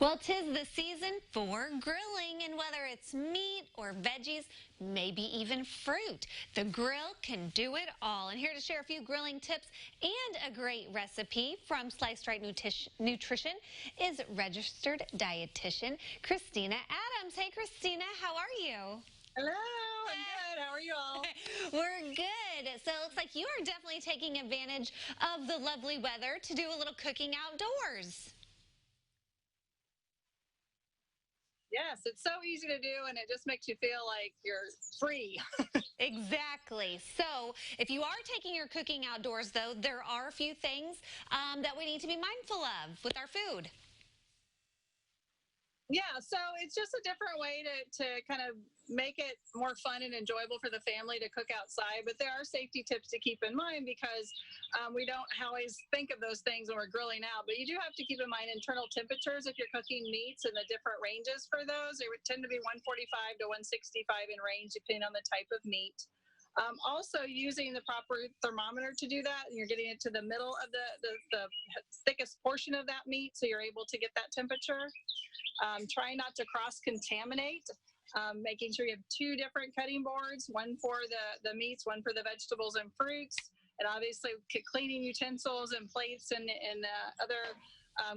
Well, 'tis the season for grilling, and whether it's meat or veggies, maybe even fruit, the grill can do it all. And here to share a few grilling tips and a great recipe from Sliced Right Nutrition is registered dietitian Kristina Adams. Hey, Kristina, how are you? Hello, I'm good. How are you all? We're good. So it looks like you are definitely taking advantage of the lovely weather to do a little cooking outdoors. Yes, it's so easy to do, and it just makes you feel like you're free. Exactly. So, if you are taking your cooking outdoors, though, there are a few things that we need to be mindful of with our food. Yeah, so it's just a different way to kind of make it more fun and enjoyable for the family to cook outside. But there are safety tips to keep in mind because we don't always think of those things when we're grilling out. But you do have to keep in mind internal temperatures if you're cooking meats and the different ranges for those. They would tend to be 145 to 165 in range, depending on the type of meat. Also, using the proper thermometer to do that, and you're getting it to the middle of the thickest portion of that meat, so you're able to get that temperature. Try not to cross contaminate. Making sure you have two different cutting boards, one for the meats, one for the vegetables and fruits, and obviously cleaning utensils and plates and other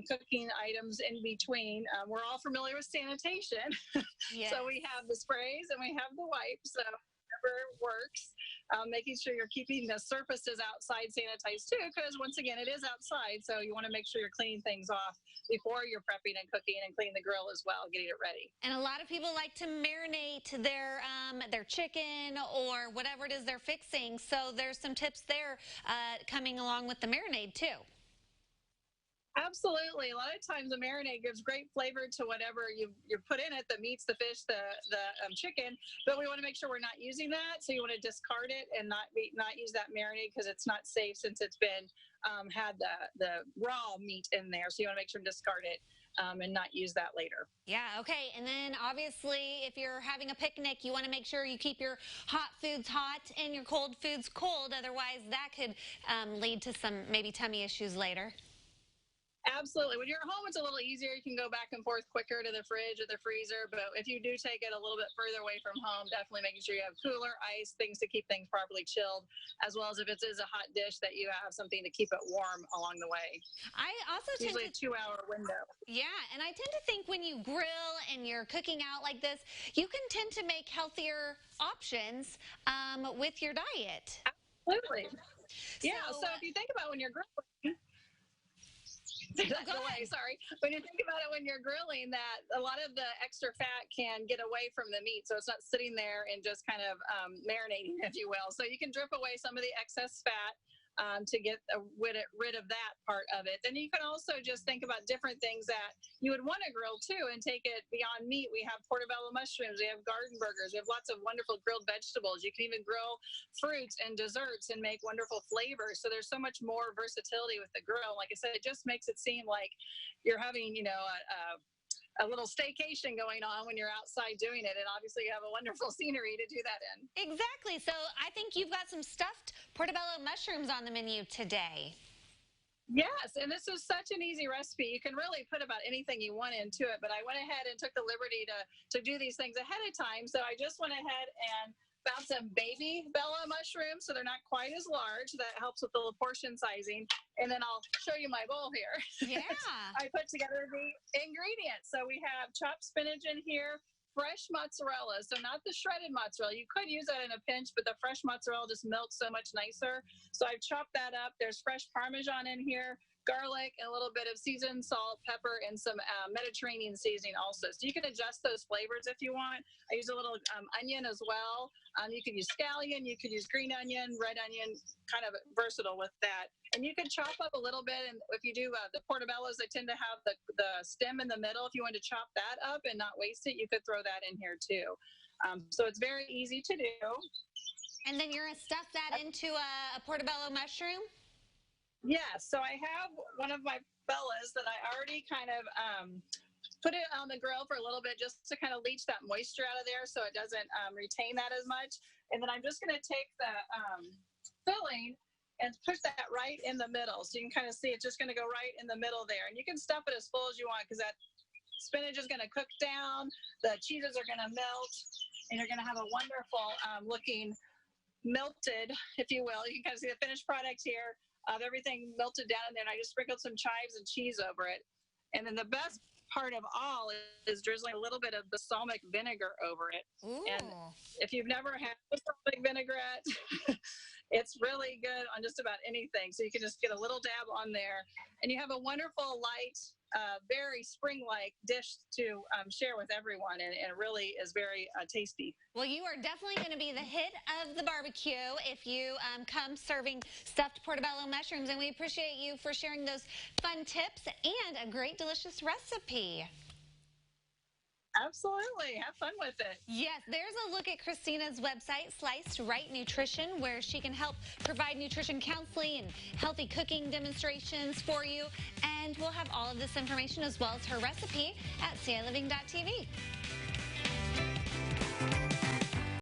cooking items in between. We're all familiar with sanitation, Yes. so we have the sprays and we have the wipes. So whatever works, making sure you're keeping the surfaces outside sanitized too, because once again, it is outside, so you want to make sure you're cleaning things off before you're prepping and cooking and cleaning the grill as well, getting it ready. And a lot of people like to marinate their chicken or whatever it is they're fixing. So there's some tips there coming along with the marinade too. Absolutely. A lot of times the marinade gives great flavor to whatever you put in it, the meats, the fish, the chicken. But we want to make sure we're not using that. So you want to discard it and not use that marinade because it's not safe since it's been had the raw meat in there. So you want to make sure to discard it and not use that later. Yeah, okay. And then obviously, if you're having a picnic, you want to make sure you keep your hot foods hot and your cold foods cold. Otherwise, that could lead to some maybe tummy issues later. Absolutely. When you're at home, it's a little easier. You can go back and forth quicker to the fridge or the freezer. But if you do take it a little bit further away from home, definitely making sure you have cooler, ice, things to keep things properly chilled, as well as if it is a hot dish that you have something to keep it warm along the way. I also tend Usually to, a 2 hour window. yeah, and I tend to think when you grill and you're cooking out like this, you can tend to make healthier options with your diet. Absolutely. Yeah. So, So if you think about when you're grilling, go delay, ahead. sorry. When you think about it when you're grilling, that a lot of the extra fat can get away from the meat. So it's not sitting there and just kind of marinating, if you will. So you can drip away some of the excess fat to get rid of that part of it. Then you can also just think about different things that you would want to grill too and take it beyond meat. We have portobello mushrooms, we have garden burgers, we have lots of wonderful grilled vegetables. You can even grill fruits and desserts and make wonderful flavors. So there's so much more versatility with the grill. Like I said, it just makes it seem like you're having, a little staycation going on when you're outside doing it. And obviously, you have a wonderful scenery to do that in. Exactly. So I think you've got some stuffed portobello mushrooms on the menu today. Yes, and this is such an easy recipe. You can really put about anything you want into it, but I went ahead and took the liberty to do these things ahead of time. So I just went ahead and found some baby Bella mushrooms, so they're not quite as large. That helps with the portion sizing. And then I'll show you my bowl here. Yeah. I put together the ingredients. So we have chopped spinach in here, fresh mozzarella. So not the shredded mozzarella. You could use that in a pinch, but the fresh mozzarella just melts so much nicer. So I've chopped that up. There's fresh Parmesan in here, garlic, and a little bit of seasoned salt, pepper, and some Mediterranean seasoning also. So you can adjust those flavors if you want. I use a little onion as well. You could use scallion, you could use green onion, red onion, kind of versatile with that. And you can chop up a little bit. And if you do the portobellos, they tend to have the stem in the middle. If you want to chop that up and not waste it, you could throw that in here too. So it's very easy to do. And then you're going to stuff that into a portobello mushroom? Yes. So I have one of my bellas that I already kind of put it on the grill for a little bit just to kind of leach that moisture out of there so it doesn't retain that as much. And then I'm just going to take the filling and push that right in the middle. So you can kind of see it's just going to go right in the middle there. And you can stuff it as full as you want because that spinach is going to cook down, the cheeses are going to melt, and you're going to have a wonderful looking melted, if you will. You can kind of see the finished product here of everything melted down in there. And I just sprinkled some chives and cheese over it. And then the best part of all is drizzling a little bit of balsamic vinegar over it. Ooh. And if you've never had balsamic vinaigrette, it's really good on just about anything. So you can just get a little dab on there, and you have a wonderful, light, very spring-like dish to share with everyone, and it really is very tasty. Well, you are definitely going to be the hit of the barbecue if you come serving stuffed portobello mushrooms, and we appreciate you for sharing those fun tips and a great, delicious recipe. Absolutely. Have fun with it. Yes, there's a look at Kristina's website, Sliced Right Nutrition, where she can help provide nutrition counseling and healthy cooking demonstrations for you. And we'll have all of this information as well as her recipe at CILiving.tv.